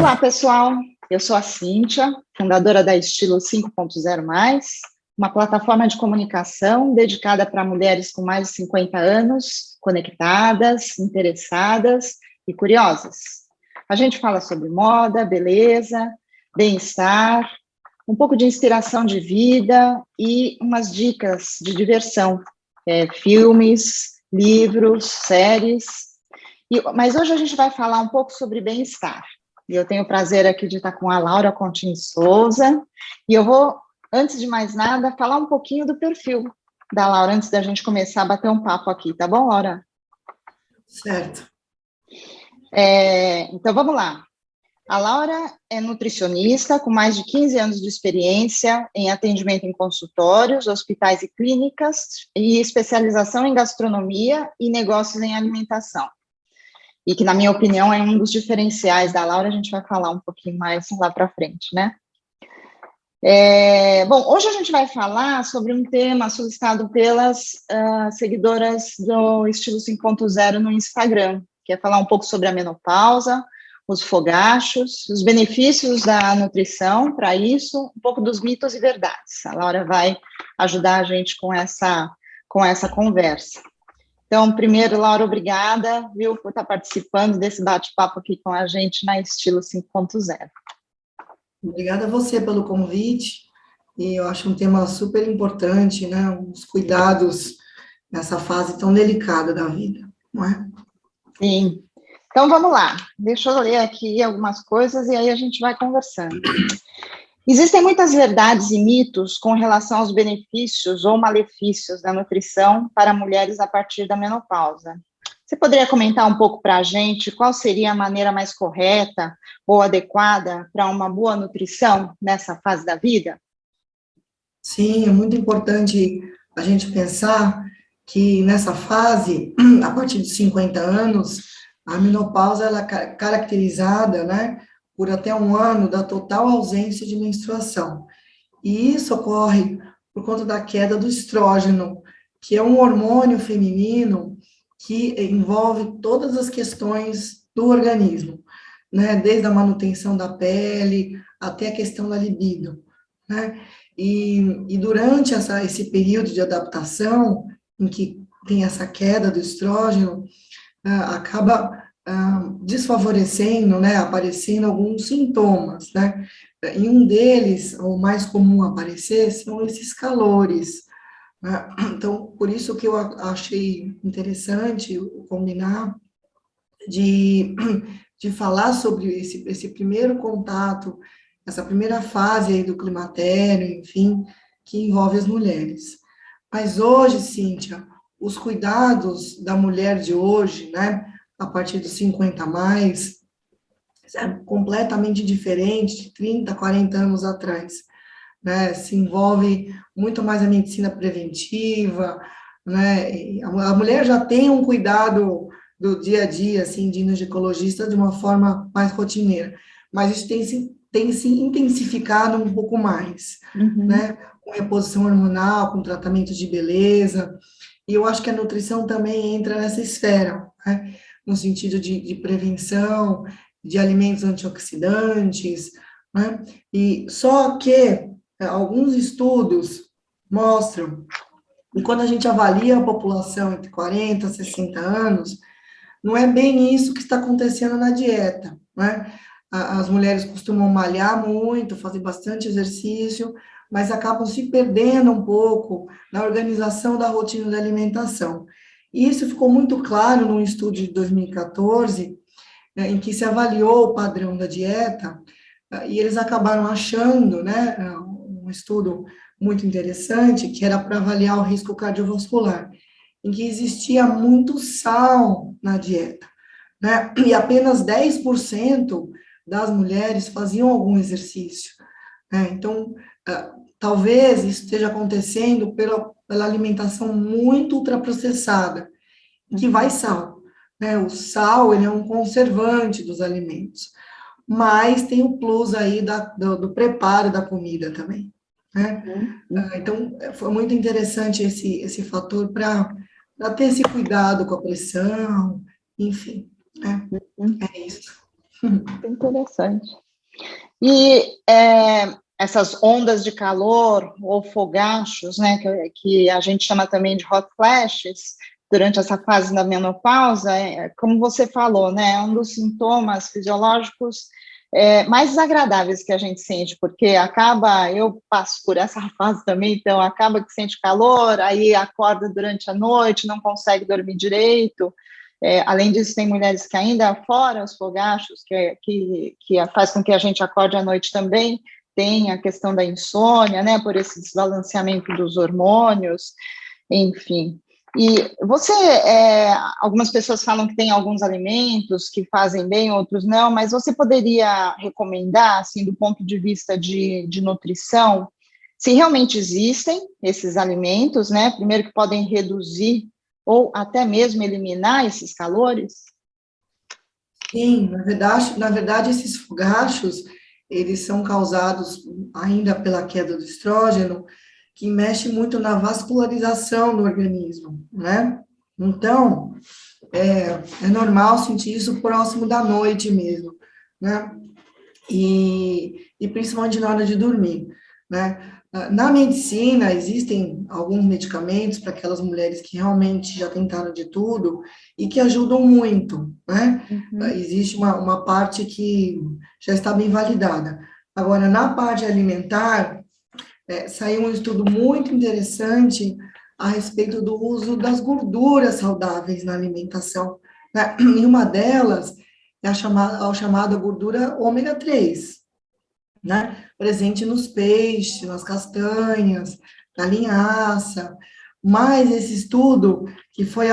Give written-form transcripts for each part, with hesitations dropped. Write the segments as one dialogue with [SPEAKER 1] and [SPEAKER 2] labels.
[SPEAKER 1] Olá, pessoal. Eu sou a Cíntia, fundadora da Estilo 5.0+, uma plataforma de comunicação dedicada para mulheres com mais de 50 anos, conectadas, interessadas e curiosas. A gente fala sobre moda, beleza, bem-estar, um pouco de inspiração de vida e umas dicas de diversão, filmes, livros, séries. Mas hoje a gente vai falar um pouco sobre bem-estar. E eu tenho o prazer aqui de estar com a Laura Contini Souza, e eu vou, antes de mais nada, falar um pouquinho do perfil da Laura, antes da gente começar a bater um papo aqui, tá bom, Laura?
[SPEAKER 2] Certo.
[SPEAKER 1] Então, vamos lá. A Laura é nutricionista com mais de 15 anos de experiência em atendimento em consultórios, hospitais e clínicas, e especialização em gastronomia e negócios em alimentação. E que, na minha opinião, é um dos diferenciais da Laura, a gente vai falar um pouquinho mais lá para frente, né? Bom, hoje a gente vai falar sobre um tema solicitado pelas seguidoras do Estilo 5.0 no Instagram, que é falar um pouco sobre a menopausa, os fogachos, os benefícios da nutrição para isso, um pouco dos mitos e verdades. A Laura vai ajudar a gente com essa conversa. Então, primeiro, Laura, obrigada, viu, por estar participando desse bate-papo aqui com a gente na Estilo 5.0.
[SPEAKER 2] Obrigada a você pelo convite, e eu acho um tema super importante, né, os cuidados nessa fase tão delicada da vida, não é?
[SPEAKER 1] Sim. Então, vamos lá. Deixa eu ler aqui algumas coisas e aí a gente vai conversando. Existem muitas verdades e mitos com relação aos benefícios ou malefícios da nutrição para mulheres a partir da menopausa. Você poderia comentar um pouco para a gente qual seria a maneira mais correta ou adequada para uma boa nutrição nessa fase da vida?
[SPEAKER 2] Sim, é muito importante a gente pensar que nessa fase, a partir dos 50 anos, a menopausa ela é caracterizada, né, por até um ano da total ausência de menstruação. E isso ocorre por conta da queda do estrógeno, que é um hormônio feminino que envolve todas as questões do organismo, né? Desde a manutenção da pele até a questão da libido, né? E durante esse período de adaptação, em que tem essa queda do estrógeno, acaba desfavorecendo, né, aparecendo alguns sintomas, né, e um deles, o mais comum a aparecer, são esses calores, né? Então, por isso que eu achei interessante combinar de falar sobre esse primeiro contato, essa primeira fase aí do climatério, enfim, que envolve as mulheres. Mas hoje, Cíntia, os cuidados da mulher de hoje, né, a partir dos 50 a mais, é completamente diferente de 30, 40 anos atrás, né, se envolve muito mais a medicina preventiva, né, e a mulher já tem um cuidado do dia a dia, assim, de ir no ginecologista de uma forma mais rotineira, mas isso tem se intensificado um pouco mais, né, com reposição hormonal, com tratamento de beleza, e eu acho que a nutrição também entra nessa esfera, né, no sentido de prevenção, de alimentos antioxidantes, né, e só que alguns estudos mostram que quando a gente avalia a população entre 40 e 60 anos, não é bem isso que está acontecendo na dieta, né? As mulheres costumam malhar muito, fazer bastante exercício, mas acabam se perdendo um pouco na organização da rotina da alimentação. E isso ficou muito claro num estudo de 2014, né, em que se avaliou o padrão da dieta, e eles acabaram achando, né, um estudo muito interessante, que era para avaliar o risco cardiovascular, em que existia muito sal na dieta, né, e apenas 10% das mulheres faziam algum exercício, né, então, talvez isso esteja acontecendo pela alimentação muito ultraprocessada, que vai sal, né, o sal, ele é um conservante dos alimentos, mas tem o plus aí do preparo da comida também, né? Então, foi muito interessante esse fator para ter esse cuidado com a pressão, enfim, né? É isso.
[SPEAKER 1] Interessante. E essas ondas de calor ou fogachos, né, que a gente chama também de hot flashes, durante essa fase da menopausa, como você falou, né, é um dos sintomas fisiológicos mais desagradáveis que a gente sente, porque eu passo por essa fase também, então acaba que sente calor, aí acorda durante a noite, não consegue dormir direito. Além disso, tem mulheres que ainda, fora os fogachos, que faz com que a gente acorde à noite também, tem a questão da insônia, né, por esse desbalanceamento dos hormônios, enfim. E algumas pessoas falam que tem alguns alimentos que fazem bem, outros não, mas você poderia recomendar, assim, do ponto de vista de nutrição, se realmente existem esses alimentos, né, primeiro que podem reduzir ou até mesmo eliminar esses calores?
[SPEAKER 2] Sim, na verdade, esses fogachos, eles são causados ainda pela queda do estrógeno, que mexe muito na vascularização do organismo, né? Então, é normal sentir isso próximo da noite mesmo, né? E principalmente na hora de dormir, né? Na medicina, existem alguns medicamentos para aquelas mulheres que realmente já tentaram de tudo e que ajudam muito, né?
[SPEAKER 1] Uhum.
[SPEAKER 2] Existe uma parte que já está bem validada. Agora, na parte alimentar, saiu um estudo muito interessante a respeito do uso das gorduras saudáveis na alimentação, né? E uma delas é a chamada gordura ômega 3, né? Presente nos peixes, nas castanhas, na linhaça. Mas esse estudo, que foi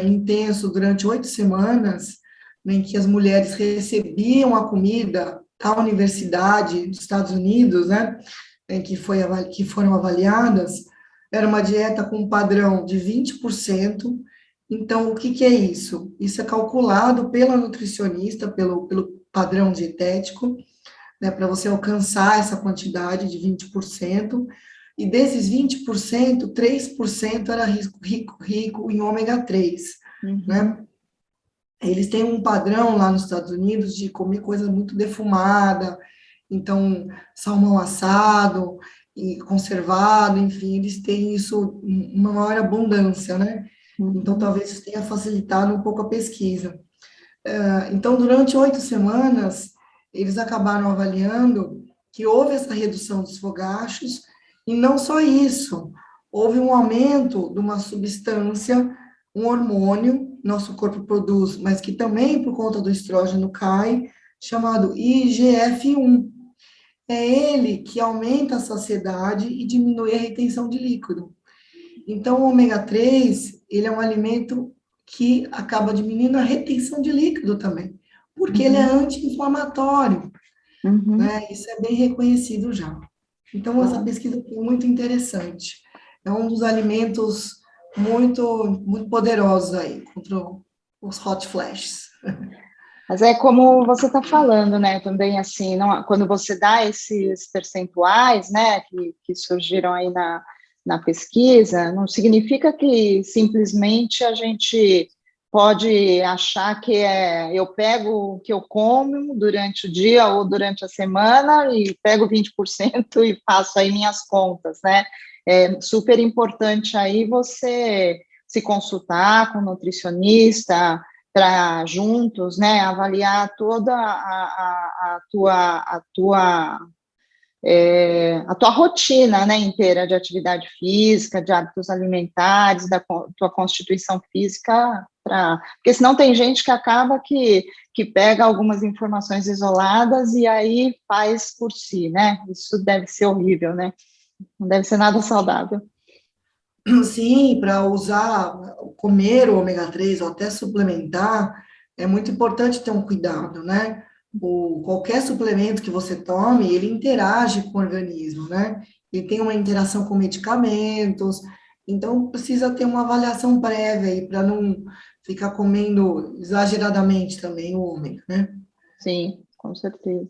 [SPEAKER 2] intenso durante 8 semanas, em que as mulheres recebiam a comida da Universidade dos Estados Unidos, né? Que foram avaliadas, era uma dieta com um padrão de 20%. Então, o que, que é isso? Isso é calculado pela nutricionista, pelo padrão dietético, né, para você alcançar essa quantidade de 20%, e desses 20%, 3% era rico em ômega 3,
[SPEAKER 1] Uhum.
[SPEAKER 2] né? Eles têm um padrão lá nos Estados Unidos de comer coisa muito defumada, então, salmão assado e conservado, enfim, eles têm isso, uma maior abundância, né? Então,
[SPEAKER 1] Uhum.
[SPEAKER 2] talvez isso tenha facilitado um pouco a pesquisa. Então, durante 8 semanas, eles acabaram avaliando que houve essa redução dos fogachos, e não só isso, houve um aumento de uma substância, um hormônio, nosso corpo produz, mas que também, por conta do estrógeno, cai, chamado IGF-1. É ele que aumenta a saciedade e diminui a retenção de líquido. Então, o ômega 3, ele é um alimento que acaba diminuindo a retenção de líquido também, porque ele é anti-inflamatório,
[SPEAKER 1] Uhum.
[SPEAKER 2] né? Isso é bem reconhecido já. Então, essa pesquisa foi muito interessante. É um dos alimentos muito poderosos aí contra os hot flashes.
[SPEAKER 1] Mas é como você está falando, né? Também assim, não, quando você dá esses percentuais, né, que surgiram aí na pesquisa, não significa que simplesmente a gente pode achar que eu pego o que eu como durante o dia ou durante a semana e pego 20% e faço aí minhas contas, né? É super importante aí você se consultar com um nutricionista, para juntos, né, avaliar toda a tua rotina, né, inteira de atividade física, de hábitos alimentares, da tua constituição física, porque senão tem gente que acaba que pega algumas informações isoladas e aí faz por si, né? Isso deve ser horrível, né? Não deve ser nada saudável.
[SPEAKER 2] Sim, para usar, comer o ômega 3 ou até suplementar, é muito importante ter um cuidado, né? Qualquer suplemento que você tome, ele interage com o organismo, né? Ele tem uma interação com medicamentos, então precisa ter uma avaliação prévia aí para não ficar comendo exageradamente também o ômega, né?
[SPEAKER 1] Sim, com certeza.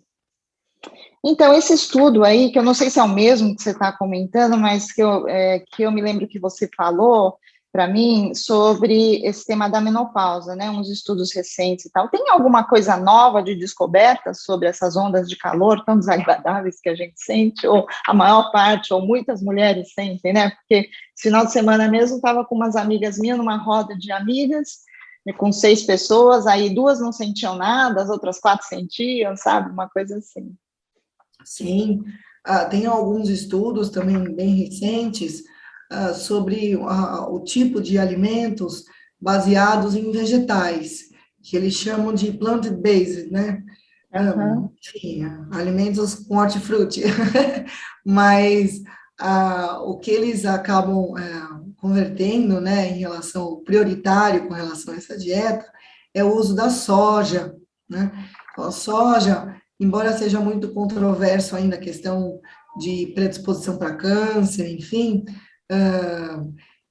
[SPEAKER 1] Então, esse estudo aí, que eu não sei se é o mesmo que você está comentando, mas que eu me lembro que você falou, para mim sobre esse tema da menopausa, né? Uns estudos recentes e tal. Tem alguma coisa nova de descoberta sobre essas ondas de calor tão desagradáveis que a gente sente, ou a maior parte, ou muitas mulheres sentem, né? Porque esse final de semana mesmo estava com umas amigas minhas, numa roda de amigas, com 6 pessoas, aí 2 não sentiam nada, as outras 4 sentiam, sabe? Uma coisa assim.
[SPEAKER 2] Sim, tem alguns estudos também bem recentes sobre o tipo de alimentos baseados em vegetais, que eles chamam de plant-based, né?
[SPEAKER 1] Uhum.
[SPEAKER 2] Enfim, alimentos com hortifruti. Mas o que eles acabam convertendo, né, em relação prioritário com relação a essa dieta, é o uso da soja, né? Então, a soja, embora seja muito controverso ainda a questão de predisposição para câncer, enfim,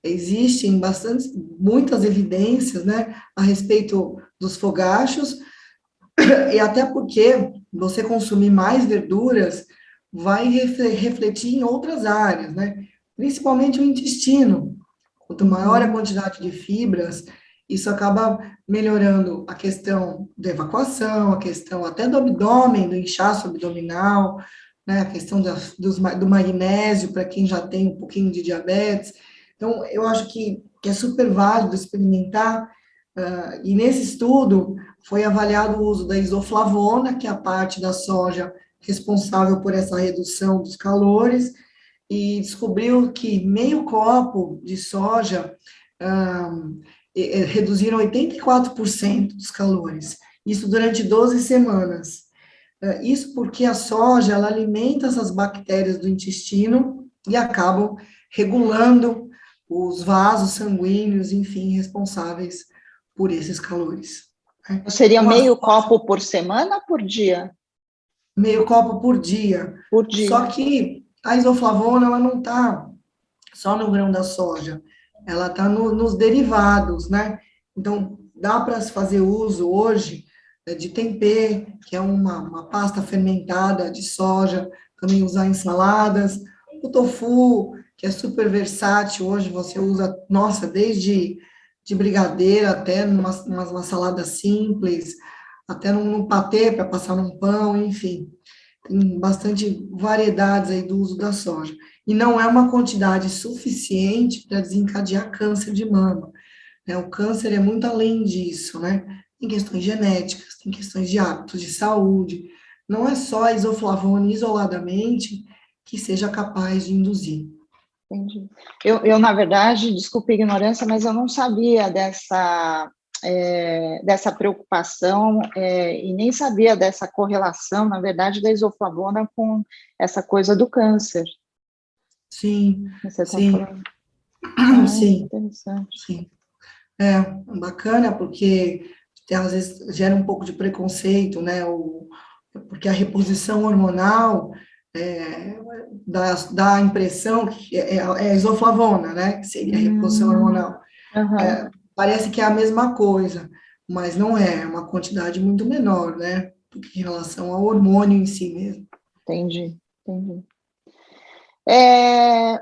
[SPEAKER 2] existem muitas evidências, né, a respeito dos fogachos, e até porque você consumir mais verduras vai refletir em outras áreas, né, principalmente o intestino. Quanto maior a quantidade de fibras, isso acaba melhorando a questão da evacuação, a questão até do abdômen, do inchaço abdominal, né, a questão do magnésio para quem já tem um pouquinho de diabetes. Então, eu acho que é super válido experimentar, e nesse estudo foi avaliado o uso da isoflavona, que é a parte da soja responsável por essa redução dos calores, e descobriu que meio copo de soja reduziram 84% dos calores, isso durante 12 semanas. Isso porque a soja, ela alimenta essas bactérias do intestino e acabam regulando os vasos sanguíneos, enfim, responsáveis por esses calores. Né?
[SPEAKER 1] Seria
[SPEAKER 2] Então,
[SPEAKER 1] meio copo por semana ou por dia?
[SPEAKER 2] meio copo por dia.
[SPEAKER 1] Por
[SPEAKER 2] Só
[SPEAKER 1] dia.
[SPEAKER 2] que a isoflavona, ela não está só no grão da soja, ela está nos derivados, né? Então, dá para se fazer uso hoje de tempê, que é uma pasta fermentada de soja, também usar em saladas, o tofu, que é super versátil, hoje você usa, nossa, desde de brigadeiro até numa salada simples, até num patê para passar num pão, enfim, tem bastante variedades aí do uso da soja. E não é uma quantidade suficiente para desencadear câncer de mama, né? O câncer é muito além disso, né? Tem questões genéticas, tem questões de hábitos de saúde. Não é só a isoflavona isoladamente que seja capaz de induzir.
[SPEAKER 1] Entendi. Na verdade, desculpe a ignorância, mas eu não sabia dessa preocupação e nem sabia dessa correlação, na verdade, da isoflavona com essa coisa do câncer.
[SPEAKER 2] Sim,
[SPEAKER 1] Você está
[SPEAKER 2] sim,
[SPEAKER 1] falando. Ah,
[SPEAKER 2] sim,
[SPEAKER 1] interessante.
[SPEAKER 2] sim. É bacana porque às vezes gera um pouco de preconceito, né? Porque a reposição hormonal dá a impressão que é isoflavona, né? Que seria a reposição hormonal.
[SPEAKER 1] Uhum,
[SPEAKER 2] Parece que é a mesma coisa, mas não é, é uma quantidade muito menor, né? Do que em relação ao hormônio em si mesmo.
[SPEAKER 1] entendi.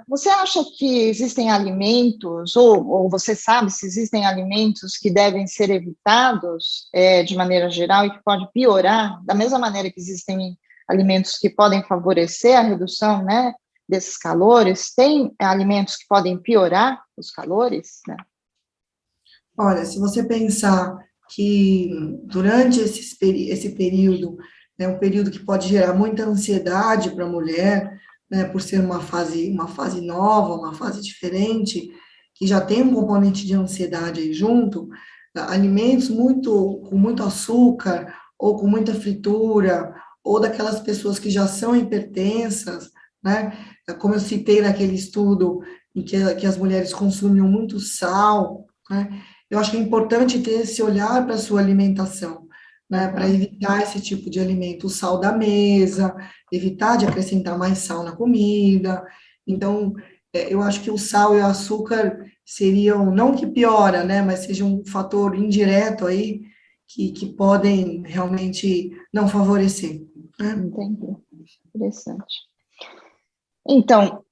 [SPEAKER 1] Você acha que existem alimentos, ou você sabe se existem alimentos que devem ser evitados de maneira geral e que pode piorar, da mesma maneira que existem alimentos que podem favorecer a redução, né, desses calores, tem alimentos que podem piorar os calores, né?
[SPEAKER 2] Olha, se você pensar que durante esse período, né, um período que pode gerar muita ansiedade para a mulher, né, por ser uma fase nova, uma fase diferente, que já tem um componente de ansiedade aí junto, alimentos com muito açúcar, ou com muita fritura, ou daquelas pessoas que já são hipertensas, né, como eu citei naquele estudo em que as mulheres consumiam muito sal, né, eu acho que é importante ter esse olhar para a sua alimentação, né, para evitar esse tipo de alimento, o sal da mesa, evitar de acrescentar mais sal na comida. Então, eu acho que o sal e o açúcar seriam, não que piora, né, mas seja um fator indireto aí, que podem realmente não favorecer, né?
[SPEAKER 1] Entendi. Interessante. Então,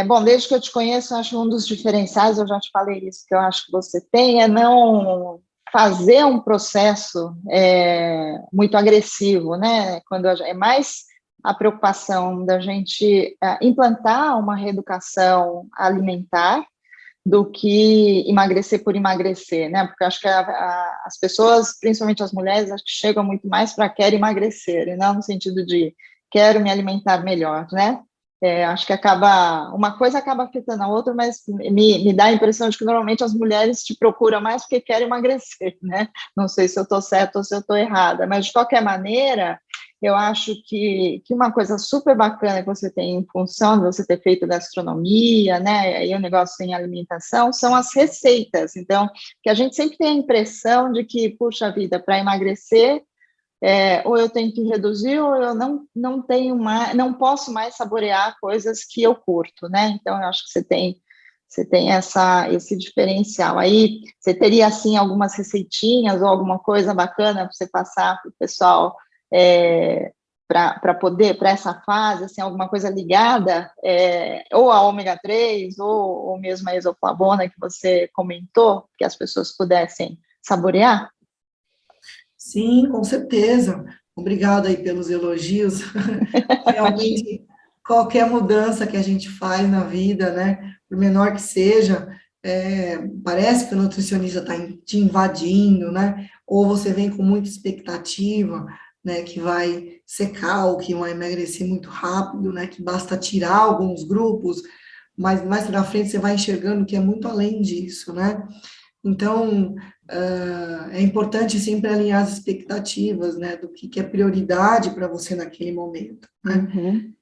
[SPEAKER 1] bom, desde que eu te conheço, eu acho um dos diferenciais, eu já te falei isso, que eu acho que você tem, é não fazer um processo muito agressivo, né? Quando é mais a preocupação da gente implantar uma reeducação alimentar do que emagrecer por emagrecer, né? Porque eu acho que as pessoas, principalmente as mulheres, acho que chegam muito mais para querer emagrecer, e não no sentido de quero me alimentar melhor, né? Acho que uma coisa acaba afetando a outra, mas me dá a impressão de que normalmente as mulheres te procuram mais porque querem emagrecer, né? Não sei se eu estou certa ou se eu estou errada, mas de qualquer maneira, eu acho que uma coisa super bacana que você tem em função de você ter feito gastronomia, né, e o negócio em alimentação, são as receitas. Então, que a gente sempre tem a impressão de que, puxa vida, para emagrecer, ou eu tenho que reduzir, ou eu não tenho mais, não posso mais saborear coisas que eu curto, né? Então, eu acho que você tem esse diferencial. Aí, você teria, assim, algumas receitinhas ou alguma coisa bacana para você passar para o pessoal para essa fase, assim, alguma coisa ligada, ou a ômega 3, ou mesmo a isoflavona que você comentou, que as pessoas pudessem saborear?
[SPEAKER 2] Sim, com certeza. Obrigada aí pelos elogios.
[SPEAKER 1] Imagina.
[SPEAKER 2] Realmente, qualquer mudança que a gente faz na vida, né, por menor que seja, parece que o nutricionista está te invadindo, né, ou você vem com muita expectativa, né, que vai secar ou que vai emagrecer muito rápido, né, que basta tirar alguns grupos, mas mais para frente você vai enxergando que é muito além disso, né? Então, é importante sempre alinhar as expectativas, né, do que é prioridade para você naquele momento, né?
[SPEAKER 1] Uhum.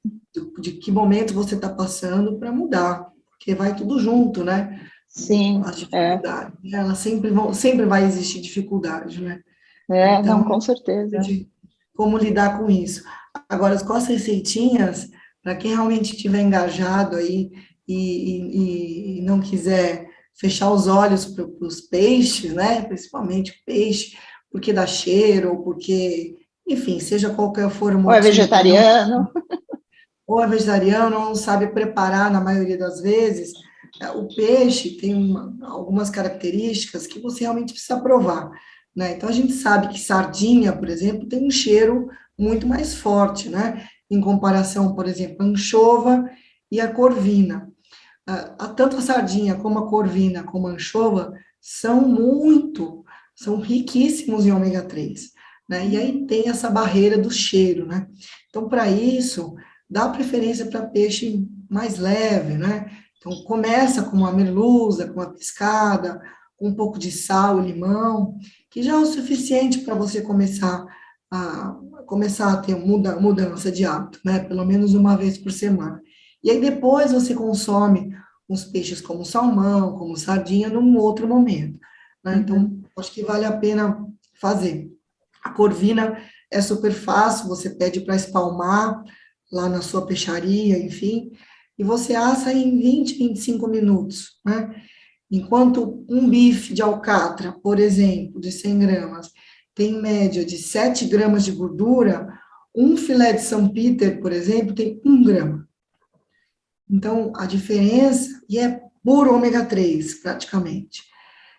[SPEAKER 2] De que momento você está passando para mudar, porque vai tudo junto, né?
[SPEAKER 1] Sim,
[SPEAKER 2] As dificuldades, né? Elas sempre vai existir dificuldade, né?
[SPEAKER 1] não,
[SPEAKER 2] Então,
[SPEAKER 1] com certeza.
[SPEAKER 2] de como lidar com isso. Agora, com as receitinhas, para quem realmente estiver engajado aí e não quiser fechar os olhos para os peixes, né? Principalmente peixe, porque dá cheiro, ou porque, enfim, seja qualquer for o
[SPEAKER 1] Ou é
[SPEAKER 2] motivo, não,
[SPEAKER 1] vegetariano?
[SPEAKER 2] ou é vegetariano, ou não sabe preparar na maioria das vezes, o peixe tem algumas características que você realmente precisa provar, né? Então, a gente sabe que sardinha, por exemplo, tem um cheiro muito mais forte, né? Em comparação, por exemplo, a anchova e a corvina. Tanto a sardinha como a corvina, como a anchova, são riquíssimos em ômega 3, né? E aí tem essa barreira do cheiro, né? Então, para isso, dá preferência para peixe mais leve, né? Então, começa com uma merluza, com uma pescada, com um pouco de sal e limão, que já é o suficiente para você começar a ter mudança de hábito, né? Pelo menos uma vez por semana. E aí depois você consome uns peixes como salmão, como sardinha, num outro momento, né? Então,
[SPEAKER 1] Uhum.
[SPEAKER 2] acho que vale a pena fazer. A corvina é super fácil, você pede para espalmar lá na sua peixaria, enfim, e você assa em 20, 25 minutos, né? Enquanto um bife de alcatra, por exemplo, de 100 gramas, tem média de 7 gramas de gordura, um filé de São Peter, por exemplo, tem 1 grama. Então, a diferença, e é puro ômega 3, praticamente.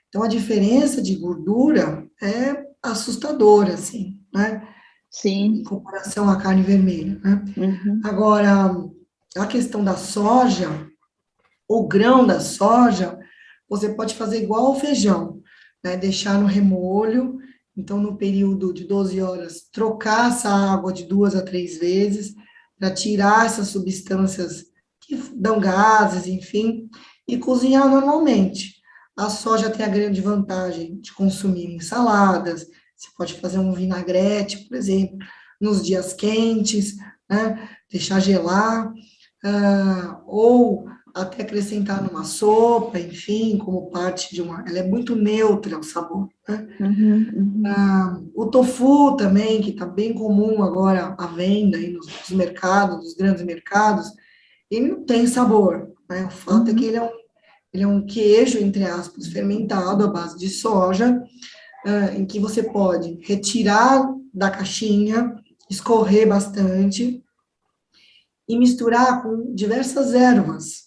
[SPEAKER 2] Então, a diferença de gordura é assustadora, assim, né? Em
[SPEAKER 1] Sim.
[SPEAKER 2] comparação à carne vermelha, né?
[SPEAKER 1] Uhum.
[SPEAKER 2] Agora, a questão da soja, o grão da soja, você pode fazer igual ao feijão, né? Deixar no remolho, então, no período de 12 horas, trocar essa água de 2 a 3 vezes, para tirar essas substâncias que dão gases, enfim, e cozinhar normalmente. A soja tem a grande vantagem de consumir em saladas, você pode fazer um vinagrete, por exemplo, nos dias quentes, né? Deixar gelar, ou até acrescentar numa sopa, enfim, como parte de uma. Ela é muito neutra o sabor, né?
[SPEAKER 1] Uhum. Uhum.
[SPEAKER 2] O tofu também, que está bem comum agora à venda aí nos mercados, nos grandes mercados, ele não tem sabor, né? O fato é que
[SPEAKER 1] Uhum.
[SPEAKER 2] ele é um queijo, entre aspas, fermentado à base de soja, em que você pode retirar da caixinha, escorrer bastante e misturar com diversas ervas,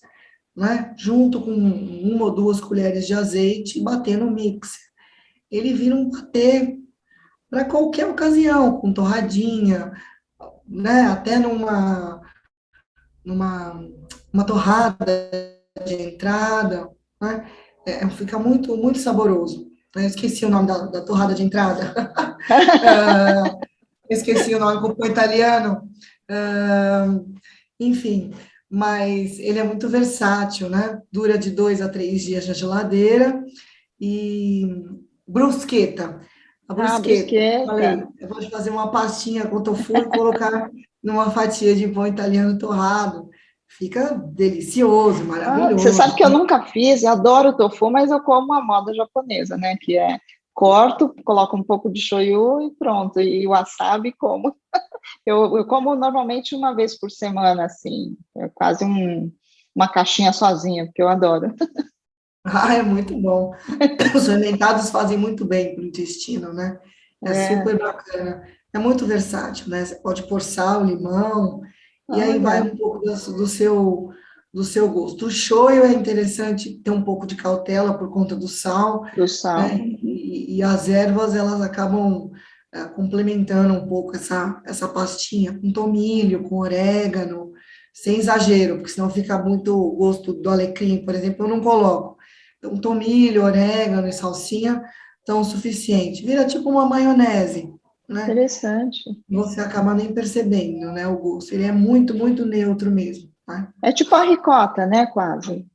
[SPEAKER 2] né? Junto com 1 ou 2 colheres de azeite e bater no mixer. Ele vira um patê para qualquer ocasião, com torradinha, né? Até numa uma torrada de entrada, né? Fica muito, muito saboroso. Eu esqueci o nome da torrada de entrada. Esqueci o nome com o italiano. Enfim, mas ele é muito versátil, né? Dura de 2 a 3 dias na geladeira. E brusqueta. A
[SPEAKER 1] Ah,
[SPEAKER 2] brusqueta, falei,
[SPEAKER 1] brusqueta.
[SPEAKER 2] eu vou fazer uma pastinha com tofu e colocar numa fatia de pão italiano torrado. Fica delicioso,
[SPEAKER 1] Ah, você
[SPEAKER 2] maravilhoso.
[SPEAKER 1] sabe que eu nunca fiz, eu adoro tofu, mas eu como a moda japonesa, né? Que é corto, coloco um pouco de shoyu e pronto. E o wasabi como. Eu como normalmente uma vez por semana, assim. É quase uma caixinha sozinha, porque eu adoro.
[SPEAKER 2] Ah, é muito bom. Os fermentados fazem muito bem para o intestino, né? É
[SPEAKER 1] É,
[SPEAKER 2] super bacana. É muito versátil, né? Você pode pôr sal, limão, e aí vai
[SPEAKER 1] olha,
[SPEAKER 2] um pouco do seu gosto. O shoyu é interessante ter um pouco de cautela por conta do sal,
[SPEAKER 1] do
[SPEAKER 2] né?
[SPEAKER 1] sal.
[SPEAKER 2] E as ervas, elas acabam complementando um pouco essa pastinha, com tomilho, com orégano, sem exagero, porque senão fica muito o gosto do alecrim, por exemplo, eu não coloco. Então, tomilho, orégano e salsinha estão o suficiente. Vira tipo uma maionese, né?
[SPEAKER 1] Interessante.
[SPEAKER 2] Você acaba nem percebendo, né, o gosto. Ele é muito, muito neutro mesmo, tá?
[SPEAKER 1] É tipo a ricota, né? Quase.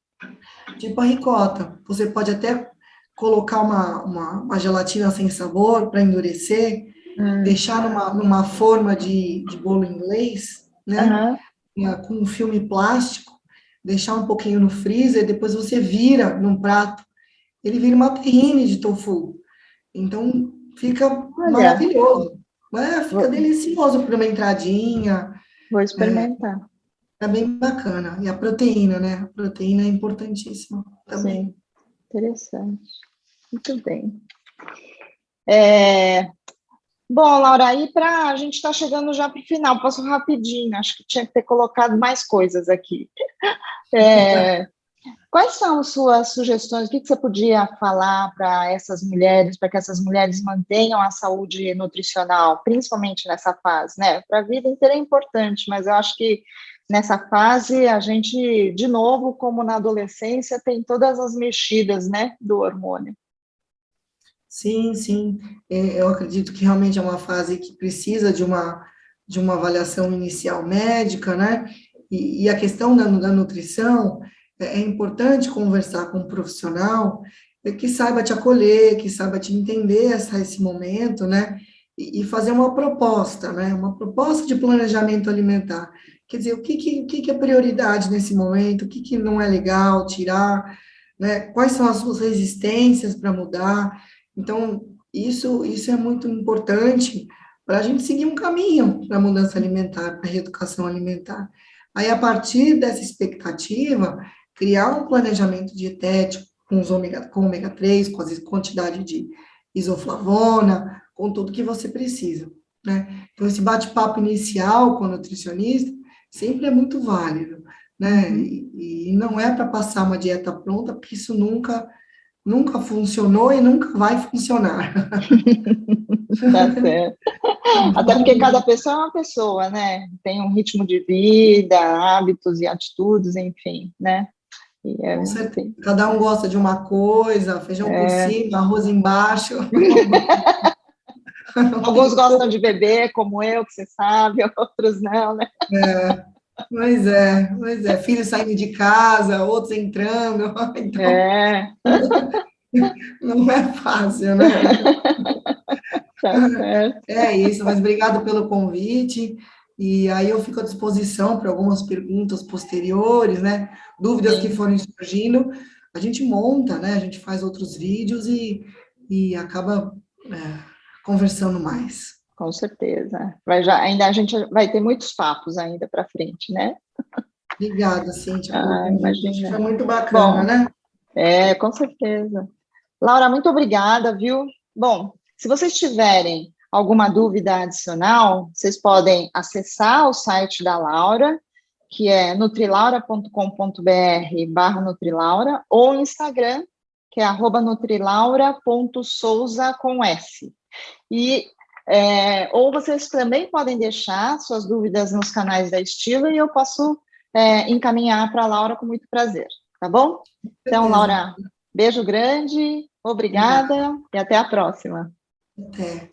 [SPEAKER 2] Tipo a ricota. Você pode até colocar uma gelatina sem sabor para endurecer,
[SPEAKER 1] Hum,
[SPEAKER 2] deixar numa forma de bolo inglês, né?
[SPEAKER 1] aham,
[SPEAKER 2] Com um filme plástico, deixar um pouquinho no freezer, depois você vira num prato, ele vira uma terrine de tofu. Então, fica
[SPEAKER 1] olha,
[SPEAKER 2] maravilhoso, né? Fica
[SPEAKER 1] vou,
[SPEAKER 2] delicioso para uma entradinha,
[SPEAKER 1] vou experimentar.
[SPEAKER 2] é bem bacana. E a proteína, né? A proteína é importantíssima também.
[SPEAKER 1] Sim, interessante. Muito bem. É, bom, Laura, aí a gente está chegando já para o final, passou rapidinho, acho que tinha que ter colocado mais coisas aqui. É, quais são suas sugestões? O que você podia falar para essas mulheres, para que essas mulheres mantenham a saúde nutricional, principalmente nessa fase, né? Para a vida inteira é importante, mas eu acho que nessa fase a gente, de novo, como na adolescência, tem todas as mexidas, né, do hormônio.
[SPEAKER 2] Sim, sim. Eu acredito que realmente é uma fase que precisa de uma avaliação inicial médica, né? E a questão da nutrição, é importante conversar com um profissional que saiba te acolher, que saiba te entender esse momento, né? E fazer uma proposta, né? Uma proposta de planejamento alimentar. Quer dizer, o que é prioridade nesse momento, o que não é legal tirar, né? Quais são as suas resistências para mudar. Então, isso é muito importante para a gente seguir um caminho para a mudança alimentar, para a reeducação alimentar. Aí, a partir dessa expectativa, criar um planejamento dietético com ômega 3, com a quantidade de isoflavona, com tudo que você precisa, né? Então, esse bate-papo inicial com o nutricionista sempre é muito válido, né?
[SPEAKER 1] Uhum.
[SPEAKER 2] E não é para passar uma dieta pronta, porque isso nunca funcionou e nunca vai funcionar.
[SPEAKER 1] Tá certo. Até porque cada pessoa é uma pessoa, né? Tem um ritmo de vida, hábitos e atitudes, enfim, né? E
[SPEAKER 2] Com certeza.
[SPEAKER 1] enfim,
[SPEAKER 2] Cada um gosta de uma coisa, feijão por
[SPEAKER 1] é,
[SPEAKER 2] cima, arroz embaixo. Não
[SPEAKER 1] alguns
[SPEAKER 2] tem
[SPEAKER 1] gostam
[SPEAKER 2] como.
[SPEAKER 1] de beber, como eu, que você sabe, outros não, né?
[SPEAKER 2] Pois é. Filhos saindo de casa, outros entrando. Então,
[SPEAKER 1] É,
[SPEAKER 2] não é fácil, né?
[SPEAKER 1] tá certo.
[SPEAKER 2] É isso, mas obrigado pelo convite. E aí eu fico à disposição para algumas perguntas posteriores, né? Dúvidas que
[SPEAKER 1] Sim,
[SPEAKER 2] forem surgindo. A gente monta, né? A gente faz outros vídeos e acaba conversando mais.
[SPEAKER 1] com certeza. Ainda a gente vai ter muitos papos ainda para frente, né?
[SPEAKER 2] Obrigada, Cíntia, pelo
[SPEAKER 1] Ah,
[SPEAKER 2] convite. Foi
[SPEAKER 1] imagina.
[SPEAKER 2] muito bacana,
[SPEAKER 1] Bom,
[SPEAKER 2] né?
[SPEAKER 1] com certeza. Laura, muito obrigada, viu? Bom, se vocês tiverem alguma dúvida adicional, vocês podem acessar o site da Laura que é nutrilaura.com.br/nutrilaura, ou Instagram, que é @nutrilaura.souza com S. E, ou vocês também podem deixar suas dúvidas nos canais da Estilo e eu posso encaminhar para a Laura com muito prazer, tá bom? Então, Laura, beijo grande, obrigada e até a próxima.
[SPEAKER 2] Até.